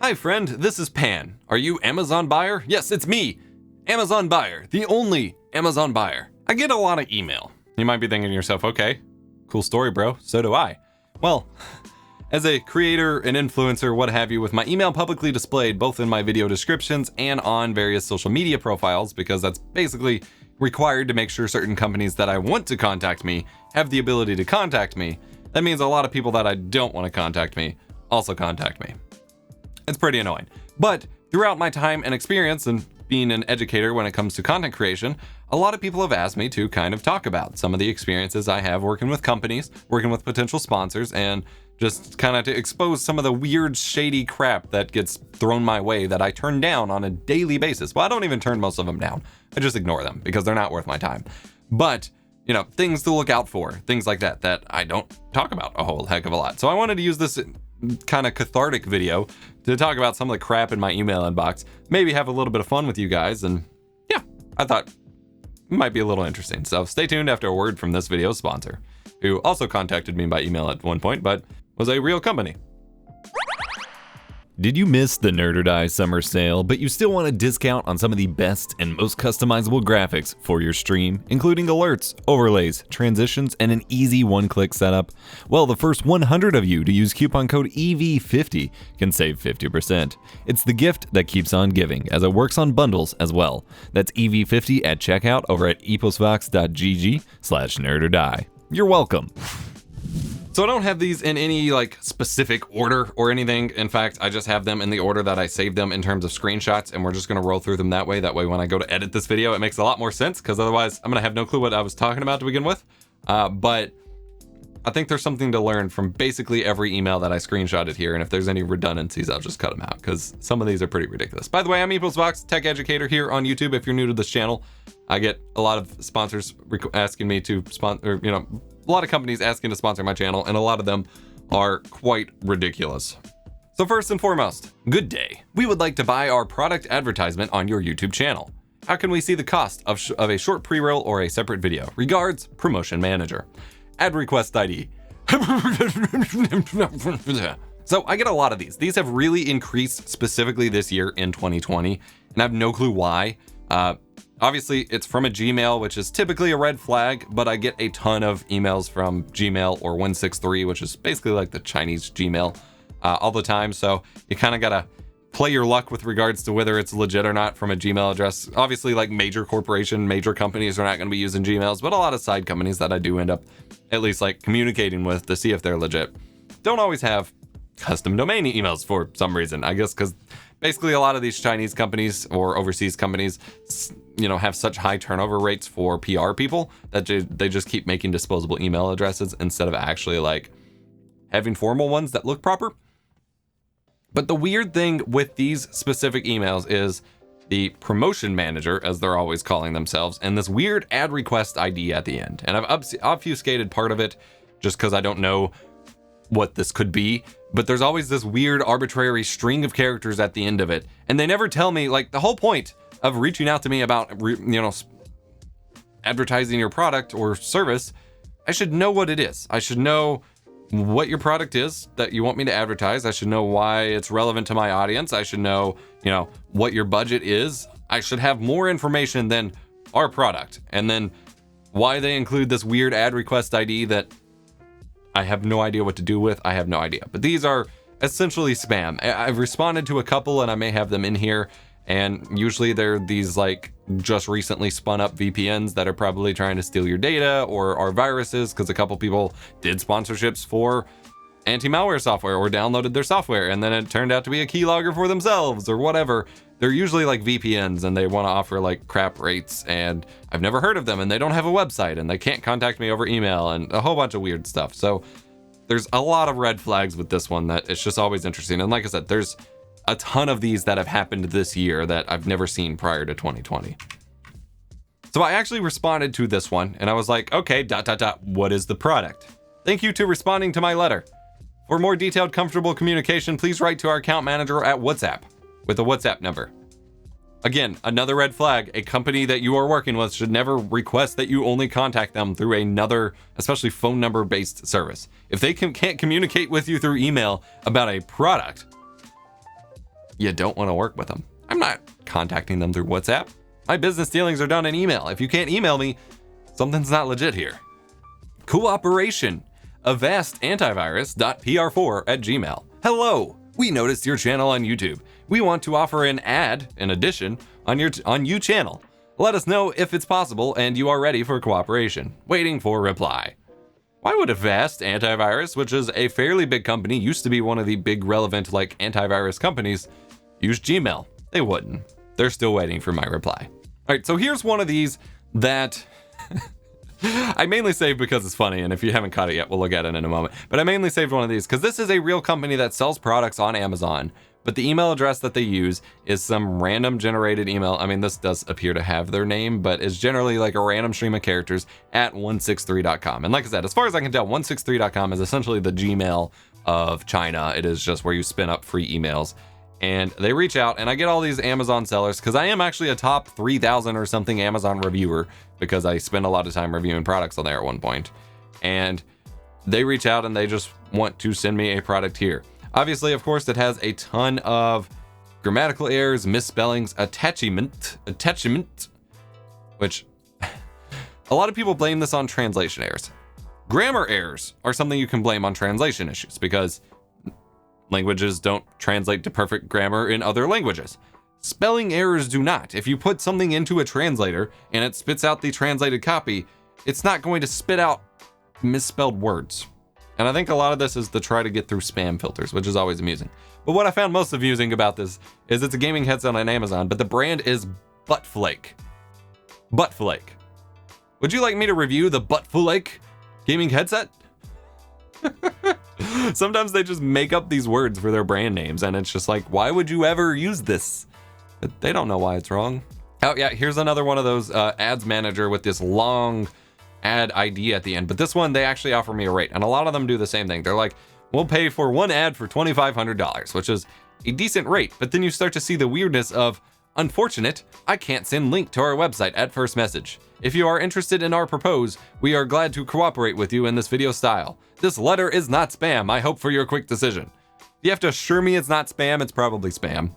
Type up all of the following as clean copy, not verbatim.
Hi friend, this is Pan. Are you Amazon buyer? Yes, it's me, Amazon buyer, the only Amazon buyer. I get a lot of email. You might be thinking to yourself, okay, cool story, bro. So do I. Well, as a creator, an influencer, what have you, with my email publicly displayed both in my video descriptions and on various social media profiles, because that's basically required to make sure certain companies that I want to contact me have the ability to contact me. That means a lot of people that I don't want to contact me also contact me. It's pretty annoying. But throughout my time and experience and being an educator when it comes to content creation, a lot of people have asked me to kind of talk about some of the experiences I have working with companies, working with potential sponsors, and just kind of to expose some of the weird, shady crap that gets thrown my way that I turn down on a daily basis. Well, I don't even turn most of them down. I just ignore them because they're not worth my time. But, you know, things to look out for, things like that I don't talk about a whole heck of a lot. So I wanted to use this kind of cathartic video to talk about some of the crap in my email inbox, maybe have a little bit of fun with you guys, and yeah, I thought it might be a little interesting. So stay tuned after a word from this video's sponsor, who also contacted me by email at one point, but was a real company. Did you miss the Nerd or Die summer sale, but you still want a discount on some of the best and most customizable graphics for your stream, including alerts, overlays, transitions, and an easy one-click setup? Well, the first 100 of you to use coupon code EV50 can save 50%. It's the gift that keeps on giving, as it works on bundles as well. That's EV50 at checkout over at eposvox.gg/nerdordie. You're welcome. So I don't have these in any like specific order or anything. In fact, I just have them in the order that I saved them in terms of screenshots, and we're just gonna roll through them that way. That way when I go to edit this video, it makes a lot more sense, because otherwise I'm gonna have no clue what I was talking about to begin with. But I think there's something to learn from basically every email that I screenshotted here, and if there's any redundancies, I'll just cut them out, because some of these are pretty ridiculous. By the way, I'm EposVox, tech educator here on YouTube. If you're new to this channel, I get a lot of sponsors asking me to sponsor, a lot of companies asking to sponsor my channel, and a lot of them are quite ridiculous. So first and foremost, good day. We would like to buy our product advertisement on your YouTube channel. How can we see the cost of a short pre-roll or a separate video? Regards, Promotion Manager. Ad request ID. So I get a lot of these. These have really increased specifically this year in 2020, and I have no clue why. Obviously, it's from a Gmail, which is typically a red flag, but I get a ton of emails from Gmail or 163, which is basically like the Chinese Gmail, all the time. So you kind of got to play your luck with regards to whether it's legit or not from a Gmail address. Obviously, like major companies are not going to be using Gmails, but a lot of side companies that I do end up at least like communicating with to see if they're legit don't always have custom domain emails for some reason. I guess because basically a lot of these Chinese companies or overseas companies, have such high turnover rates for PR people that they just keep making disposable email addresses instead of actually like having formal ones that look proper. But the weird thing with these specific emails is the promotion manager, as they're always calling themselves, and this weird ad request ID at the end. And I've obfuscated part of it just because I don't know what this could be, but there's always this weird arbitrary string of characters at the end of it, and they never tell me, like, the whole point of reaching out to me about advertising your product or service. I should know what it is. I should know what your product is that you want me to advertise. I should know why it's relevant to my audience. I should know, what your budget is. I should have more information than our product, and then why they include this weird ad request ID that I have no idea what to do with. I have no idea. But these are essentially spam. I've responded to a couple, and I may have them in here. And usually they're these like just recently spun up VPNs that are probably trying to steal your data, or are viruses, because a couple people did sponsorships for anti-malware software or downloaded their software, and then it turned out to be a keylogger for themselves or whatever. They're usually like VPNs, and they want to offer like crap rates, and I've never heard of them, and they don't have a website, and they can't contact me over email, and a whole bunch of weird stuff. So there's a lot of red flags with this one that it's just always interesting. And like I said, there's a ton of these that have happened this year that I've never seen prior to 2020. So I actually responded to this one, and I was like, okay, ... what is the product? Thank you to responding to my letter. For more detailed, comfortable communication, please write to our account manager at WhatsApp with a WhatsApp number. Again, another red flag. A company that you are working with should never request that you only contact them through another, especially phone number based service. If they can't communicate with you through email about a product, you don't want to work with them. I'm not contacting them through WhatsApp. My business dealings are done in email. If you can't email me, something's not legit here. Cooperation. avastantivirus.pr4@gmail. Hello, we noticed your channel on YouTube. We want to offer an ad, in addition, on you channel. Let us know if it's possible and you are ready for cooperation. Waiting for reply. Why would Avast Antivirus, which is a fairly big company, used to be one of the big relevant antivirus companies, use Gmail? They wouldn't. They're still waiting for my reply. All right, so here's one of these that I mainly saved because it's funny, and if you haven't caught it yet, we'll look at it in a moment. But I mainly saved one of these because this is a real company that sells products on Amazon, but the email address that they use is some random generated email. I mean, this does appear to have their name, but it's generally like a random stream of characters at 163.com. And like I said, as far as I can tell, 163.com is essentially the Gmail of China. It is just where you spin up free emails. And they reach out, and I get all these Amazon sellers because I am actually a top 3,000 or something Amazon reviewer because I spend a lot of time reviewing products on there at one point. And they reach out and they just want to send me a product here. Obviously, of course, it has a ton of grammatical errors, misspellings, attachment, which a lot of people blame this on translation errors. Grammar errors are something you can blame on translation issues because languages don't translate to perfect grammar in other languages. Spelling errors do not. If you put something into a translator and it spits out the translated copy, it's not going to spit out misspelled words. And I think a lot of this is to try to get through spam filters, which is always amusing. But what I found most amusing about this is it's a gaming headset on Amazon, but the brand is Buttflake. Buttflake. Would you like me to review the Buttflake gaming headset? Sometimes they just make up these words for their brand names, and it's just like, why would you ever use this? But they don't know why it's wrong. Oh yeah, here's another one of those ads manager with this long ad ID at the end. But this one, they actually offer me a rate, and a lot of them do the same thing. They're like, we'll pay for one ad for $2,500, which is a decent rate. But then you start to see the weirdness of, unfortunate, I can't send link to our website at first message. If you are interested in our propose, we are glad to cooperate with you in this video style. This letter is not spam. I hope for your quick decision. You have to assure me it's not spam. It's probably spam.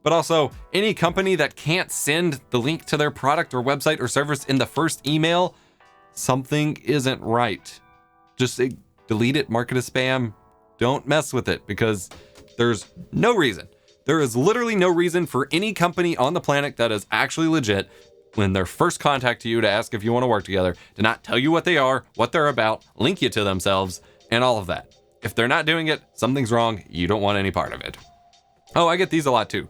But also, any company that can't send the link to their product or website or service in the first email, something isn't right. Just delete it, mark it as spam. Don't mess with it because there's no reason. There is literally no reason for any company on the planet that is actually legit when their first contact you to ask if you want to work together, to not tell you what they are, what they're about, link you to themselves, and all of that. If they're not doing it, something's wrong. You don't want any part of it. Oh, I get these a lot too.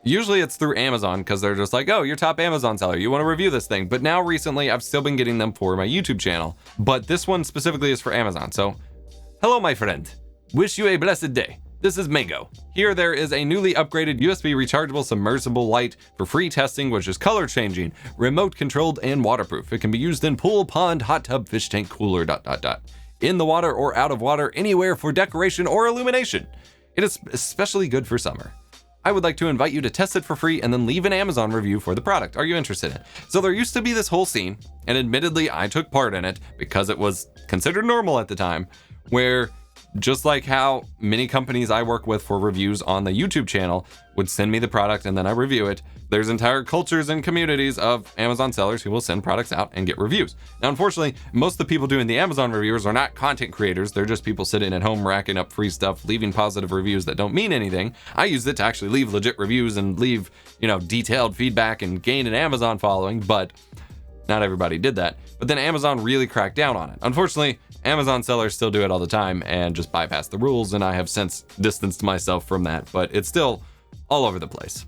Usually it's through Amazon because they're just like, oh, you're top Amazon seller. You want to review this thing. But now recently I've still been getting them for my YouTube channel. But this one specifically is for Amazon. So, hello, my friend. Wish you a blessed day. This is Mango. Here there is a newly upgraded USB rechargeable submersible light for free testing, which is color changing, remote controlled, and waterproof. It can be used in pool, pond, hot tub, fish tank, cooler, ... in the water or out of water, anywhere for decoration or illumination. It is especially good for summer. I would like to invite you to test it for free and then leave an Amazon review for the product. Are you interested in it? So there used to be this whole scene, and admittedly I took part in it because it was considered normal at the time, where just like how many companies I work with for reviews on the YouTube channel would send me the product and then I review it, there's entire cultures and communities of Amazon sellers who will send products out and get reviews. Now, unfortunately, most of the people doing the Amazon reviewers are not content creators. They're just people sitting at home racking up free stuff, leaving positive reviews that don't mean anything. I use it to actually leave legit reviews and leave, detailed feedback and gain an Amazon following, but not everybody did that. But then Amazon really cracked down on it. Unfortunately, Amazon sellers still do it all the time and just bypass the rules, and I have since distanced myself from that, but it's still all over the place.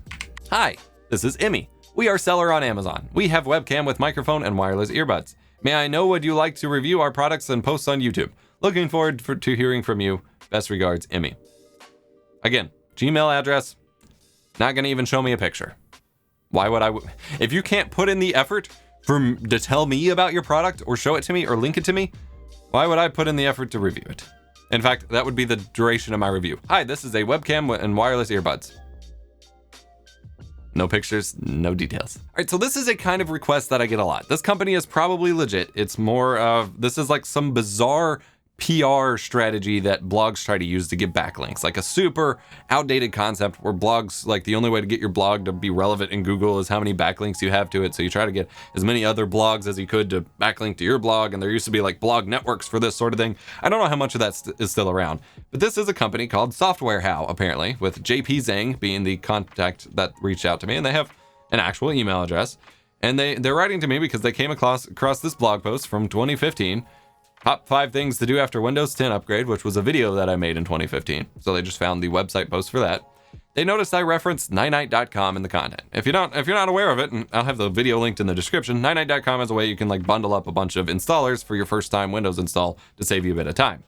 Hi, this is Emmy. We are seller on Amazon. We have webcam with microphone and wireless earbuds. May I know would you like to review our products and posts on YouTube? Looking forward to hearing from you. Best regards, Emmy. Again, Gmail address, not gonna even show me a picture. Why would I? If you can't put in the effort to tell me about your product or show it to me or link it to me, why would I put in the effort to review it? In fact, that would be the duration of my review. Hi, this is a webcam and wireless earbuds. No pictures, no details. All right, so this is a kind of request that I get a lot. This company is probably legit. It's more of, this is like some bizarre PR strategy that blogs try to use to get backlinks, like a super outdated concept where blogs, like the only way to get your blog to be relevant in Google is how many backlinks you have to it. So you try to get as many other blogs as you could to backlink to your blog. And there used to be like blog networks for this sort of thing. I don't know how much of that is still around, but this is a company called Software How, apparently, with JP Zhang being the contact that reached out to me, and they have an actual email address. And they're writing to me because they came across this blog post from 2015, Top 5 Things to Do After Windows 10 Upgrade, which was a video that I made in 2015. So they just found the website post for that. They noticed I referenced 99.com in the content. If you're not aware of it, and I'll have the video linked in the description, 99.com is a way you can like bundle up a bunch of installers for your first time Windows install to save you a bit of time.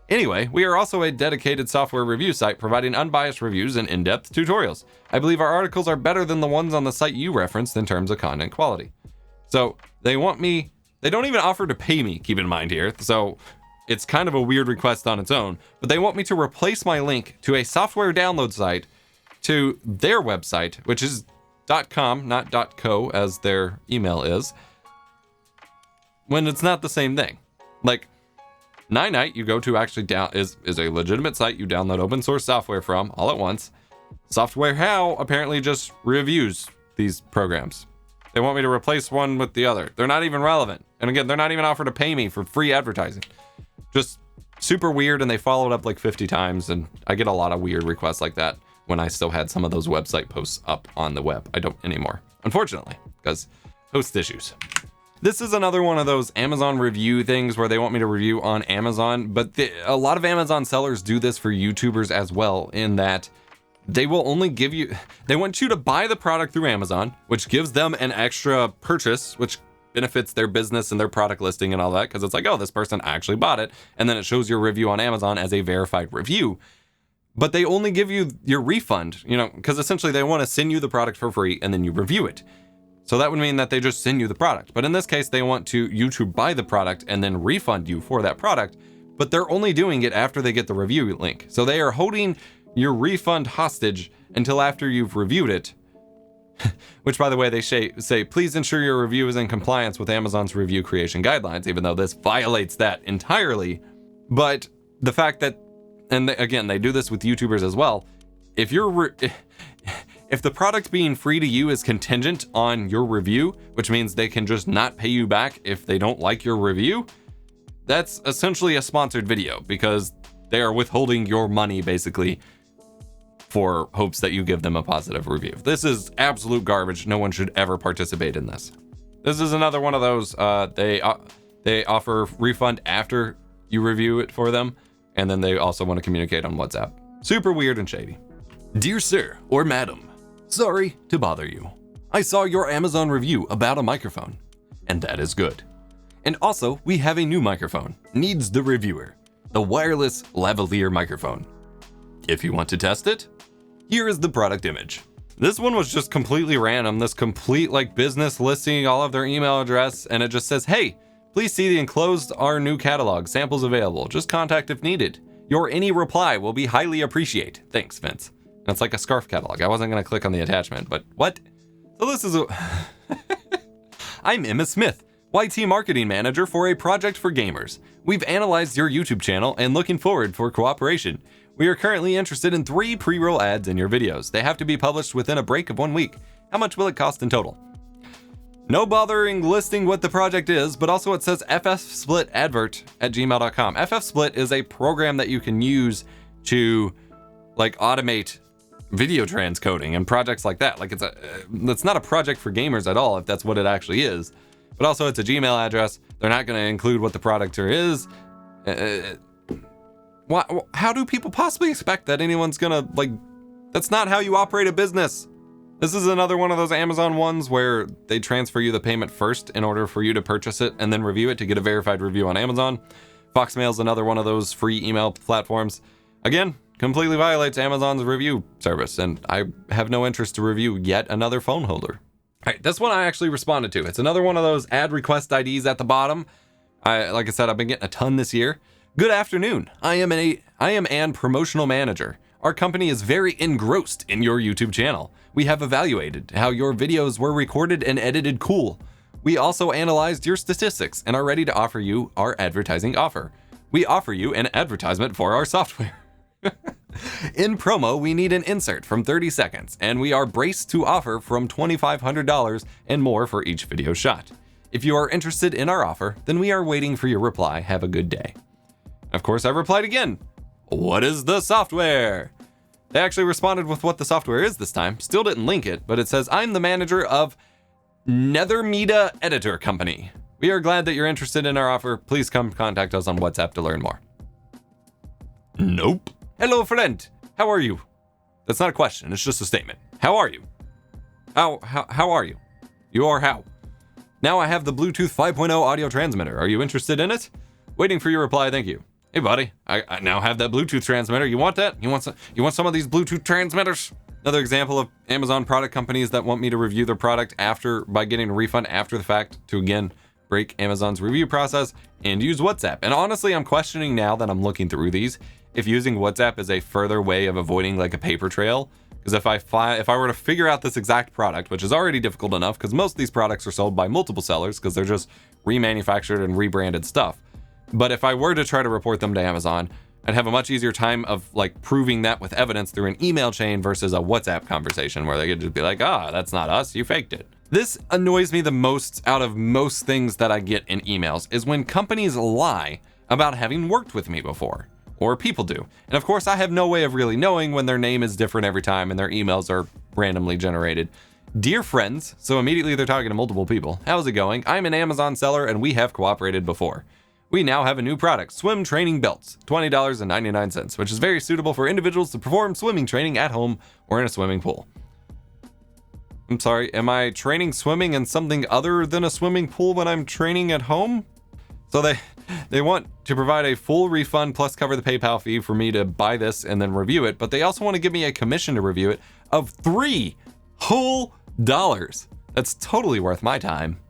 Anyway, we are also a dedicated software review site providing unbiased reviews and in-depth tutorials. I believe our articles are better than the ones on the site you referenced in terms of content quality. So they don't even offer to pay me, keep in mind here. So it's kind of a weird request on its own, but they want me to replace my link to a software download site to their website, which is .com, not .co as their email is, when it's not the same thing. Like, Ninite, you go to actually is a legitimate site you download open source software from all at once. Software How apparently just reviews these programs. They want me to replace one with the other. They're not even relevant. And again, they're not even offered to pay me for free advertising. Just super weird, and they followed up like 50 times, and I get a lot of weird requests like that when I still had some of those website posts up on the web. I don't anymore, unfortunately, because host issues. This is another one of those Amazon review things where they want me to review on Amazon, but a lot of Amazon sellers do this for YouTubers as well, in that they will only they want you to buy the product through Amazon, which gives them an extra purchase, which benefits their business and their product listing and all that, because it's like, oh, this person actually bought it, and then it shows your review on Amazon as a verified review. But they only give you your refund, because essentially they want to send you the product for free and then you review it. So that would mean that they just send you the product. But in this case, they want you to buy the product and then refund you for that product. But they're only doing it after they get the review link. So they are holding your refund hostage until after you've reviewed it. Which, by the way, they say, please ensure your review is in compliance with Amazon's review creation guidelines, even though this violates that entirely. But the fact that, and again, they do this with YouTubers as well, if the product being free to you is contingent on your review, which means they can just not pay you back if they don't like your review, that's essentially a sponsored video, because they are withholding your money basically for hopes that you give them a positive review. This is absolute garbage. No one should ever participate in this. This is another one of those, they offer refund after you review it for them, and then they also want to communicate on WhatsApp. Super weird and shady. Dear sir or madam, sorry to bother you. I saw your Amazon review about a microphone, and that is good. And also, we have a new microphone, needs the reviewer, the wireless lavalier microphone. If you want to test it, here is the product image. This one was just completely random, this complete like business listing all of their email address, and it just says, hey, please see the enclosed our new catalog, samples available, just contact if needed. Your any reply will be highly appreciated. Thanks, Vince. And it's like a scarf catalog. I wasn't going to click on the attachment, but what? So this is I'm Emma Smith, YT Marketing Manager for a project for gamers. We've analyzed your YouTube channel and looking forward for cooperation. We are currently interested in 3 pre-roll ads in your videos. They have to be published within a break of 1 week. How much will it cost in total? No bothering listing what the project is, but also it says ffsplitadvert@gmail.com. ffsplit is a program that you can use to like automate video transcoding and projects like that. Like it's not a project for gamers at all, if that's what it actually is. But also it's a Gmail address. They're not going to include what the product is. How do people possibly expect that anyone's gonna that's not how you operate a business. This is another one of those Amazon ones where they transfer you the payment first in order for you to purchase it and then review it to get a verified review on Amazon. Foxmail's another one of those free email platforms. Again, completely violates Amazon's review service, and I have no interest to review yet another phone holder. All right, this one I actually responded to. It's another one of those ad request IDs at the bottom. Like I said, I've been getting a ton this year. Good afternoon. I am an promotional manager. Our company is very engrossed in your YouTube channel. We have evaluated how your videos were recorded and edited cool. We also analyzed your statistics and are ready to offer you our advertising offer. we offer you an advertisement for our software. In promo, we need an insert from 30 seconds, and we are braced to offer from $2,500 and more for each video shot. If you are interested in our offer, then we are waiting for your reply. Have a good day. Of course, I replied again. What is the software? They actually responded with what the software is this time. Still didn't link it, but it says, I'm the manager of Nethermedia Editor Company. We are glad that you're interested in our offer. Please come contact us on WhatsApp to learn more. Nope. Hello, friend. How are you? That's not a question. It's just a statement. How are you? How are you? You are how? Now I have the Bluetooth 5.0 audio transmitter. Are you interested in it? Waiting for your reply. Thank you. Hey, buddy. I now have that Bluetooth transmitter. You want that? You want some of these Bluetooth transmitters? Another example of Amazon product companies that want me to review their product by getting a refund after the fact to, again, break Amazon's review process and use WhatsApp. And honestly, I'm questioning now that I'm looking through these, if using WhatsApp is a further way of avoiding like a paper trail. Because if I were to figure out this exact product, which is already difficult enough because most of these products are sold by multiple sellers because they're just remanufactured and rebranded stuff. But if I were to try to report them to Amazon, I'd have a much easier time of like proving that with evidence through an email chain versus a WhatsApp conversation where they could just be like, that's not us, you faked it. This annoys me the most out of most things that I get in emails is when companies lie about having worked with me before, or people do. And of course, I have no way of really knowing when their name is different every time and their emails are randomly generated. Dear friends, so immediately they're talking to multiple people. How's it going? I'm an Amazon seller and we have cooperated before. We now have a new product, swim training belts, $20.99, which is very suitable for individuals to perform swimming training at home or in a swimming pool. I'm sorry, am I training swimming in something other than a swimming pool when I'm training at home? So they want to provide a full refund plus cover the PayPal fee for me to buy this and then review it, but they also want to give me a commission to review it of $3 whole. That's totally worth my time.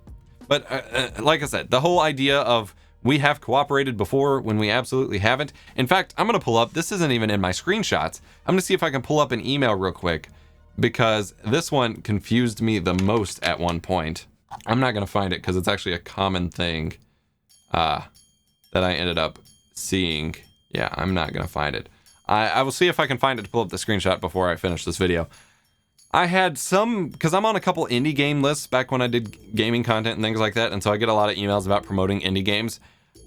But like I said, the whole idea of we have cooperated before when we absolutely haven't. In fact, I'm going to pull up, this isn't even in my screenshots. I'm going to see if I can pull up an email real quick because this one confused me the most at one point. I'm not going to find it because it's actually a common thing that I ended up seeing. Yeah, I'm not going to find it. I will see if I can find it to pull up the screenshot before I finish this video. I had because I'm on a couple indie game lists back when I did gaming content and things like that, and so I get a lot of emails about promoting indie games.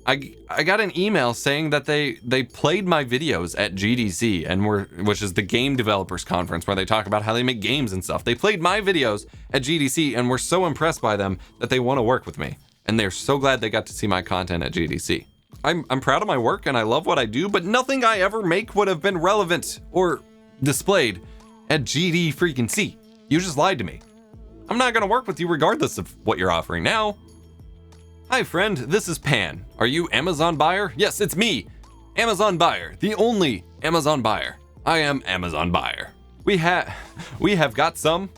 I got an email saying that they played my videos at GDC, which is the Game Developers Conference where they talk about how they make games and stuff. They played my videos at GDC and were so impressed by them that they want to work with me. And they're so glad they got to see my content at GDC. I'm proud of my work and I love what I do, but nothing I ever make would have been relevant or displayed at GD freaking C. You just lied to me. I'm not going to work with you regardless of what you're offering now. Hi friend, this is Pan. Are you Amazon buyer? Yes, it's me, Amazon buyer, the only Amazon buyer. I am Amazon buyer. We have got some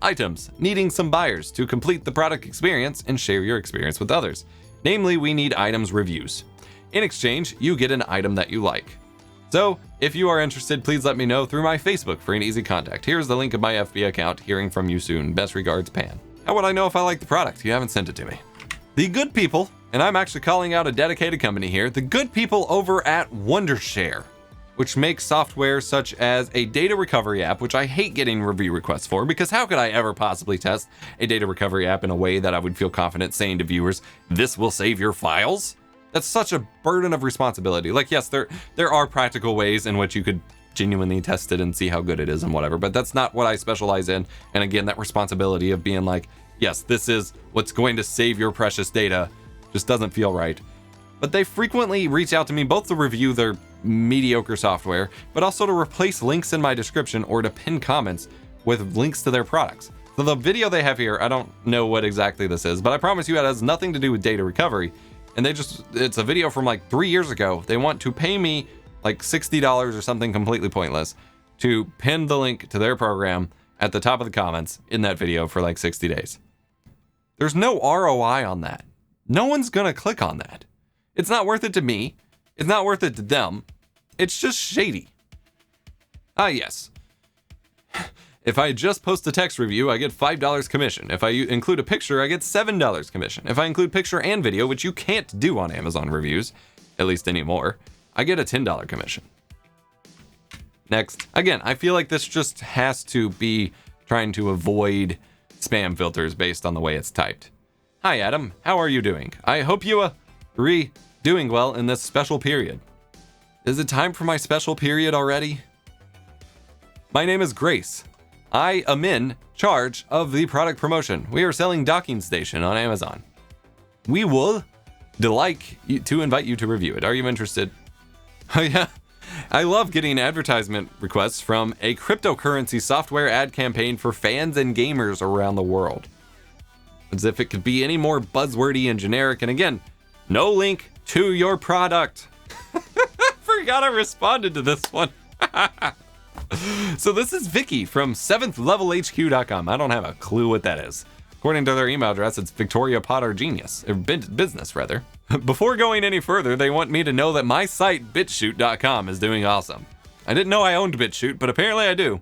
items needing some buyers to complete the product experience and share your experience with others. Namely, we need items reviews. In exchange, you get an item that you like. So, if you are interested, please let me know through my Facebook for an easy contact. Here's the link of my FB account. Hearing from you soon. Best regards, Pan. How would I know if I like the product? You haven't sent it to me. The good people, and I'm actually calling out a dedicated company here, the good people over at Wondershare, which makes software such as a data recovery app, which I hate getting review requests for, because how could I ever possibly test a data recovery app in a way that I would feel confident saying to viewers, this will save your files? That's such a burden of responsibility. Like, yes, there are practical ways in which you could genuinely test it and see how good it is and whatever, but that's not what I specialize in. And again, that responsibility of being like, yes, this is what's going to save your precious data just doesn't feel right. But they frequently reach out to me both to review their mediocre software, but also to replace links in my description or to pin comments with links to their products. So the video they have here, I don't know what exactly this is, but I promise you it has nothing to do with data recovery. And it's a video from like 3 years ago. They want to pay me like $60 or something completely pointless to pin the link to their program at the top of the comments in that video for like 60 days. There's no ROI on that. No one's gonna click on that. It's not worth it to me. It's not worth it to them. It's just shady. Yes. If I just post a text review, I get $5 commission. If I include a picture, I get $7 commission. If I include picture and video, which you can't do on Amazon reviews, at least anymore. I get a $10 commission. Next. Again, I feel like this just has to be trying to avoid spam filters based on the way it's typed. Hi, Adam. How are you doing? I hope you doing well in this special period. Is it time for my special period already? My name is Grace. I am in charge of the product promotion. We are selling Docking Station on Amazon. We would like to invite you to review it. Are you interested? Oh yeah. I love getting advertisement requests from a cryptocurrency software ad campaign for fans and gamers around the world. As if it could be any more buzzwordy and generic. And again, no link to your product. Forgot I responded to this one. So this is Vicky from 7thlevelhq.com. I don't have a clue what that is. According to their email address, it's Victoria Potter Genius, or business rather. Before going any further, they want me to know that my site, BitChute.com, is doing awesome. I didn't know I owned BitChute, but apparently I do.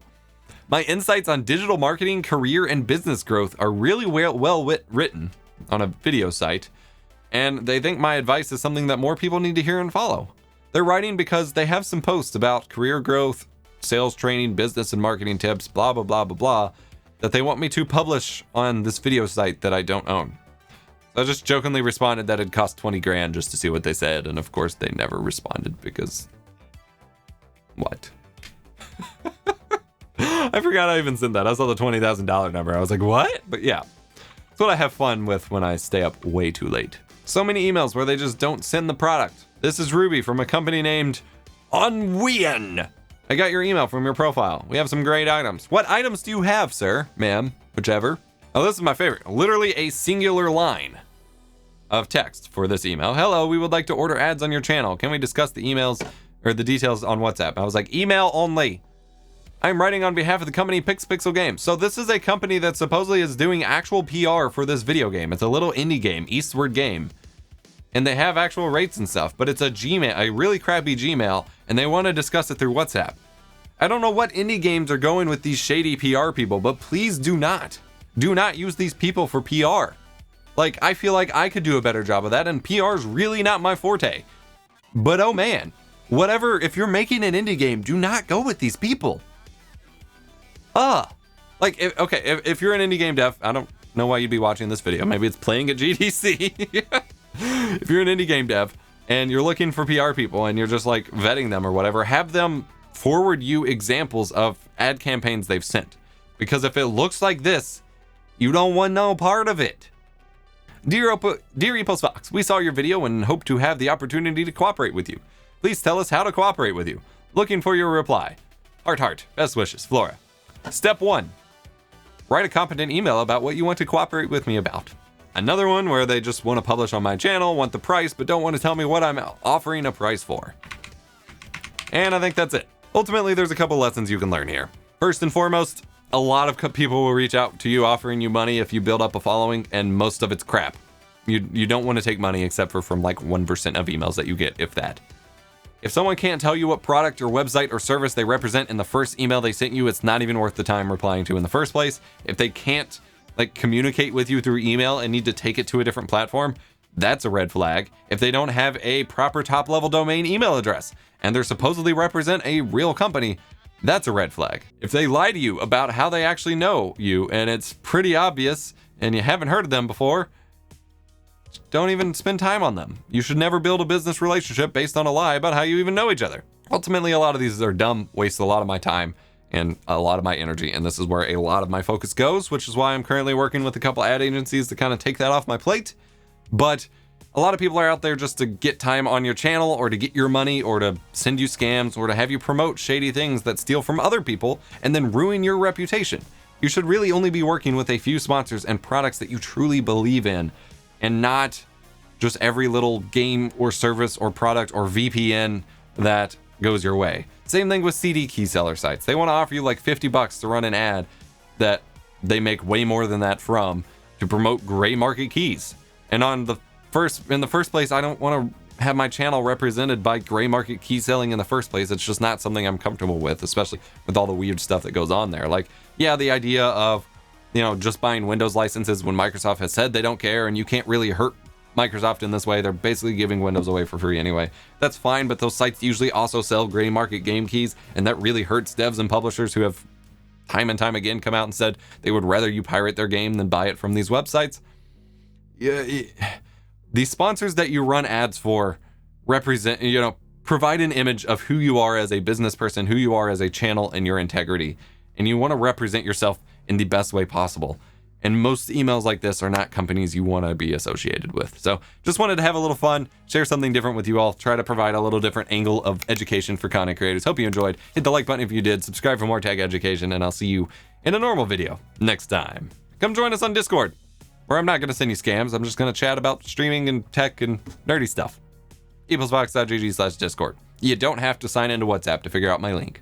My insights on digital marketing, career, and business growth are really well written on a video site, and they think my advice is something that more people need to hear and follow. They're writing because they have some posts about career growth, sales training, business and marketing tips, blah, blah, blah, blah, blah, that they want me to publish on this video site that I don't own. So I just jokingly responded that it cost 20 grand just to see what they said. And of course they never responded because what? I forgot I even sent that. I saw the $20,000 number. I was like, what? But yeah, it's what I have fun with when I stay up way too late. So many emails where they just don't send the product. This is Ruby from a company named Onwien. I got your email from your profile. We have some great items. What items do you have, sir? Ma'am, whichever. Oh, this is my favorite. Literally a singular line of text for this email. Hello, we would like to order ads on your channel. Can we discuss the emails or the details on WhatsApp? I was like, email only. I'm writing on behalf of the company Pixel Games. So this is a company that supposedly is doing actual PR for this video game. It's a little indie game, Eastward game. And they have actual rates and stuff, but it's a Gmail, a really crappy Gmail, and they want to discuss it through WhatsApp. I don't know what indie games are going with these shady PR people, but please do not use these people for PR. Like, I feel like I could do a better job of that, and PR is really not my forte. But oh man, whatever, if you're making an indie game, do not go with these people. Like, if you're an indie game dev, I don't know why you'd be watching this video. Maybe it's playing at GDC. If you're an indie game dev and you're looking for PR people and you're just like vetting them or whatever, have them forward you examples of ad campaigns they've sent. Because if it looks like this, you don't want no part of it. Dear EposVox, we saw your video and hope to have the opportunity to cooperate with you. Please tell us how to cooperate with you. Looking for your reply. Heart. Best wishes, Flora. Step 1. Write a competent email about what you want to cooperate with me about. Another one where they just want to publish on my channel, want the price, but don't want to tell me what I'm offering a price for. And I think that's it. Ultimately, there's a couple lessons you can learn here. First and foremost, a lot of people will reach out to you offering you money if you build up a following, and most of it's crap. You don't want to take money except for from like 1% of emails that you get, if that. If someone can't tell you what product or website or service they represent in the first email they sent you, it's not even worth the time replying to in the first place. If they can't like communicate with you through email and need to take it to a different platform, that's a red flag. If they don't have a proper top level domain email address and they're supposedly represent a real company, that's a red flag. If they lie to you about how they actually know you and it's pretty obvious and you haven't heard of them before, don't even spend time on them. You should never build a business relationship based on a lie about how you even know each other. Ultimately, a lot of these are dumb, waste a lot of my time and a lot of my energy, and this is where a lot of my focus goes, which is why I'm currently working with a couple ad agencies to kind of take that off my plate. But a lot of people are out there just to get time on your channel or to get your money or to send you scams or to have you promote shady things that steal from other people and then ruin your reputation. You should really only be working with a few sponsors and products that you truly believe in, and not just every little game or service or product or VPN that goes your way. Same thing with CD key seller sites. They want to offer you like $50 to run an ad that they make way more than that from to promote gray market keys. And in the first place, I don't want to have my channel represented by gray market key selling in the first place. It's just not something I'm comfortable with, especially with all the weird stuff that goes on there. Like, yeah, the idea of, you know, just buying Windows licenses when Microsoft has said they don't care and you can't really hurt Microsoft in this way. They're basically giving Windows away for free anyway. That's fine, but those sites usually also sell gray market game keys, and that really hurts devs and publishers who have time and time again come out and said they would rather you pirate their game than buy it from these websites. Yeah, the sponsors that you run ads for represent, provide an image of who you are as a business person, who you are as a channel, and your integrity. And you want to represent yourself in the best way possible. And most emails like this are not companies you want to be associated with. So just wanted to have a little fun, share something different with you all, try to provide a little different angle of education for content creators. Hope you enjoyed. Hit the like button if you did, subscribe for more tech education, and I'll see you in a normal video next time. Come join us on Discord, where I'm not going to send you scams. I'm just going to chat about streaming and tech and nerdy stuff. EposVox.gg/Discord. You don't have to sign into WhatsApp to figure out my link.